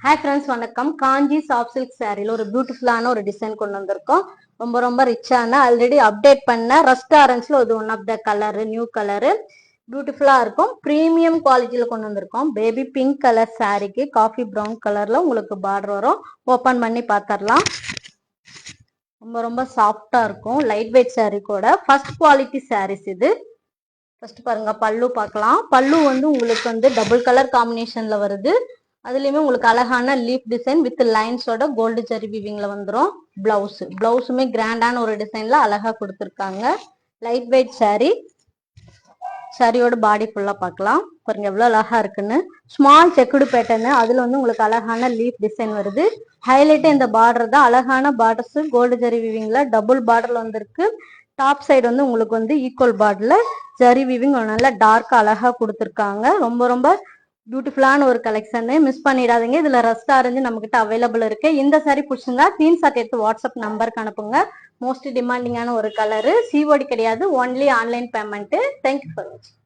Hi friends, வணக்கம். காஞ்சி soft silk சாரியில் ஒரு பியூட்டிஃபுல்லான ஒரு டிசைன் கொண்டு வந்திருக்கோம். ரொம்ப ரொம்ப ரிச்சான ஆல்ரெடி அப்டேட் பண்ண ரஸ்ட் ஆரஞ்சில் இது one of the colour, new colour, பியூட்டிஃபுல்லாக இருக்கும். ப்ரீமியம் குவாலிட்டியில் கொண்டு வந்திருக்கோம். பேபி பிங்க் கலர் சாரிக்கு காஃபி ப்ரௌன் கலரில் உங்களுக்கு பார்டர் வரும். ஓப்பன் பண்ணி பார்த்துடலாம். ரொம்ப ரொம்ப சாஃப்டாக இருக்கும். லைட் வெயிட் சாரி கூட. ஃபர்ஸ்ட் குவாலிட்டி சாரீஸ் இது. ஃபர்ஸ்ட் பாருங்க, பல்லு பார்க்கலாம். பல்லு உங்களுக்கு டபுள் கலர் காம்பினேஷன்ல வருது. அதுலயுமே உங்களுக்கு அழகான லீஃப் டிசைன் வித் லைன்ஸோட கோல்டு ஜரி வீவிங்ல வந்துடும். பிளவுஸுமே கிராண்டான ஒரு டிசைன்ல அழகா கொடுத்துருக்காங்க. Light weight sari. சாரியோட பாடி ஃபுல்லா பார்க்கலாம். பாருங்க எவ்வளவு அழகா இருக்குன்னு. ஸ்மால் செக்குடு பேட்டர்னு, அதுல உங்களுக்கு அழகான லீஃப் டிசைன் வருது. ஹைலைட் இந்த பார்டர் தான். அழகான பார்டர்ஸ் கோல்டு ஜரி வீவிங்ல டபுள் பார்டர்ல வந்திருக்கு. டாப் சைடு உங்களுக்கு ஈக்குவல் பார்டர்ல ஜரி வீவிங் நல்லா டார்க்கா அழகா கொடுத்துருக்காங்க. ரொம்ப ரொம்ப பியூட்டிஃபுல்லான ஒரு கலெக்ஷன். மிஸ் பண்ணிடாதீங்க. இதுல ரஸ்ட் ஆரஞ்சு நம்ம கிட்ட அவைலபிள் இருக்கு. இந்த சாரி பிடிச்சிருந்தா ஸ்கிரீன்ஷாட் எடுத்து வாட்ஸ்அப் நம்பருக்கு அனுப்புங்க. மோஸ்ட் டிமாண்டிங்கான ஒரு கலரு. சிஓடி கிடையாது, only online payment. Thank you for வாட்சிங்.